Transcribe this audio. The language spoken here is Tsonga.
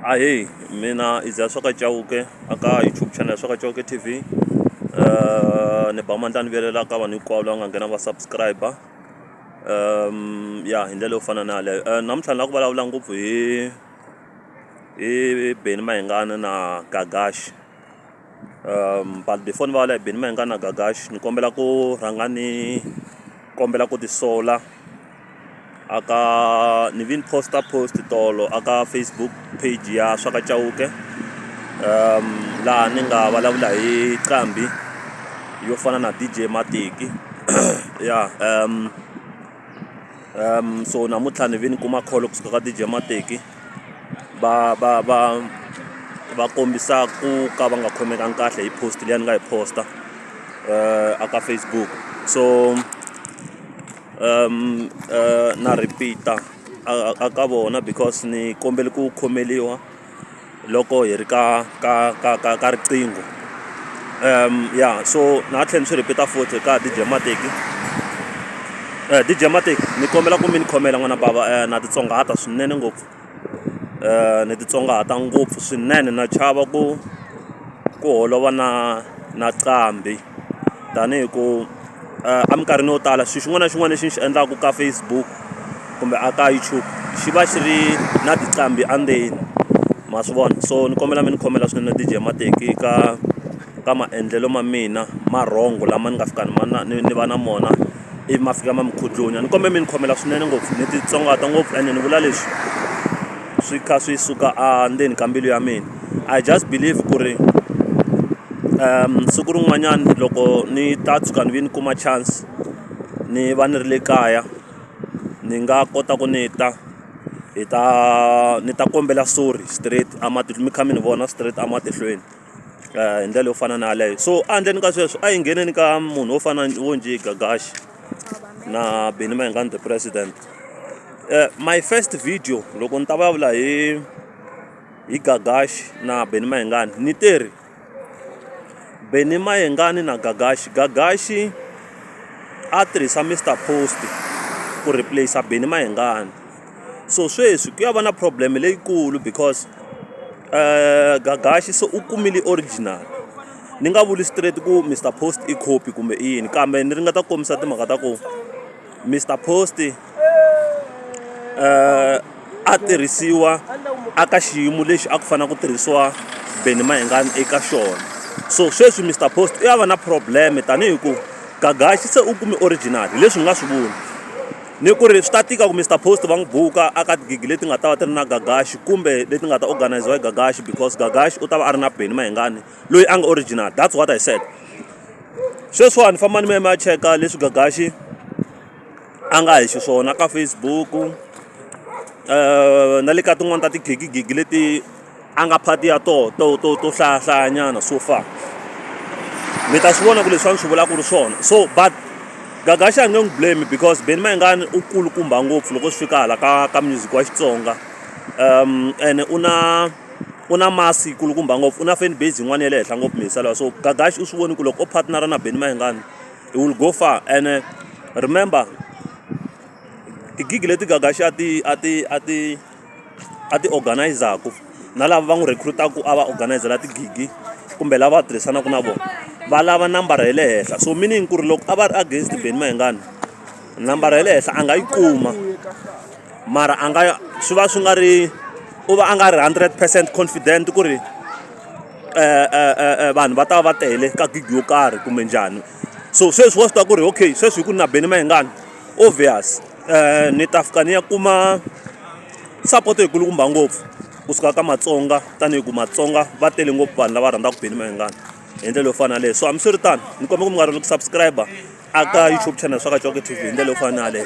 Ahee, mina iza swaka chauke aka YouTube channel swaka chauke TV. Ni ba mandla ni vilela ka vanhu hinkwavo lava nga nghena va subscriber. Ya hi ndlela yo fana na yaleyo. Namuntlha ni lava ku vulavula ngopfu hi Mayengani na Gagash. But before ni vulavula hi Mayengani na Gagash, ni kombela ku rhanga ni kombela ku tisola aka ni vini post tolo aka Facebook page ya swaka chauke. Laha ni nga vulavula hi qambi yo fana na DJ Mateki. Ya so namuntlha ni vini kuma call kusuka ka DJ Mateki va kombisa ku ka va nga khomekangi kahle hi post leyi ni nga yi posta aka Facebook. So na repeat aka vona because ni kombele ku khomeriwa loko hi ri ka riqingho. Yeah, so na tlhela ni swi repeat futhi ka DJ Mateki. DJ Mateki ni kombela ku mi ni khomela n'wana bava, na titsongahata swinene ngopfu. Ni titsongahata ngopfu swinene, na chava ku holova na qambi tanihi ku eminkarhini yo tala xilo xin'wana na xin'wana lexi ni xi endlaku ka Facebook kumbe aka YouTube xi va xi ri na tiqambi andzeni, ma swi vona. So ni kombela mi ni khomela swinene DJ Mateki ka maendlelo ma mina ma rhongo lama ni nga fika ni va na mona ivi ma fika ma mi khudlunya. Ni kombela mi ni khomela swinene ngopfu, ni titsongahata ngopfu ene ni vula leswi swi kha swi suka andzeni ka mbilu ya mina. I just believe ku ri siku rin'wanyana loko ni ta tshuka ni vi ni kuma chance ni va ni ri le kaya, ni nga kota ku ni ta kombela sorry straight mi kha mi ni vona straight ematihlweni hi ndlela yo fana na yaleyo. So handleni ka sweswo a hi ngheneni ka munhu wo fana wo njhe Gagash na Mayengani the president. My first video loko ni ta vulavula hi Gagash na Mayengani ni teri Mayengani na Gagash a tirhisa Mr Post ku replace Mayengani. So sweswi ku ya va na problem leyikulu because Gagash se u kumile original. Ni nga vuli straight ku Mr Post i copy kumbe i yini, kambe ni ringeta kombisa timhaka ta ku Mr Post a tirhisiwa aka xiyimo lexi a ku fanele ku tirhisiwa Mayengani eka xona. So sweswi Mr Post u ya va na problem tanihi ku Gagash se u kumi original leswi nga swi vuli. Ni ku ri swi ta tika ku Mr Post va n'wi buka aka tigigi leti nga ta va ti ri na Gagash kumbe leti nga ta organiziwa hi Gagash, because Gagash u ta va a ri na Mayengani loyi a nga original. That's what I said. Sweswiwa ni famba ni mi ya cheka leswi Gagash a nga hi xiswona ka Facebook na le ka tin'wani ta tigigigigi leti a nga phati ya to hlayanyana so far. Mi ta swi vona ku leswi a ni swi vulaka ku ri swona. So but Gagash a nge n'wi blame because Mayengani u kulukumba ngopfu loko swi fika hala ka music wa Xitsonga. Ene u na masi kulukumba ngopfu, u na fan base yin'wana ya le henhla ngopfu misalawa. So Gagash u swi voni ku loko o partnera na Mayengani it will go far. And remember tigigi leti Gagash a ti organizaku na lava va n'wi recruitaku a va organizela tigigi kumbe lava va tirhisanaka na vona va lava nambara ya le henhla. So meaning ku ri loko a va ri against Mayengani nambara ya le henhla a nga yi kuma, mara a nga swi va swi nga ri u va a nga ri 100% confident ku ri vanhu va ta va va tele ka gigi yo karhi kumbe njhani. So sweswi wa swi tiva ku ri okay sweswi hi ku na Mayengani obvious ni ta fika ni ya kuma support hi kulukumba ngopfu kusuka ka Matsonga tanihi ku Matsonga va tele ngopfu vanhu lava rhandzaka Mayengani hi ndlela yo fana na leyo. So hambiswiritano ni kombela ku mi nga ri ku subscribe aka YouTube channel swaka chauke TV hi ndlela yo fana na yaleyo.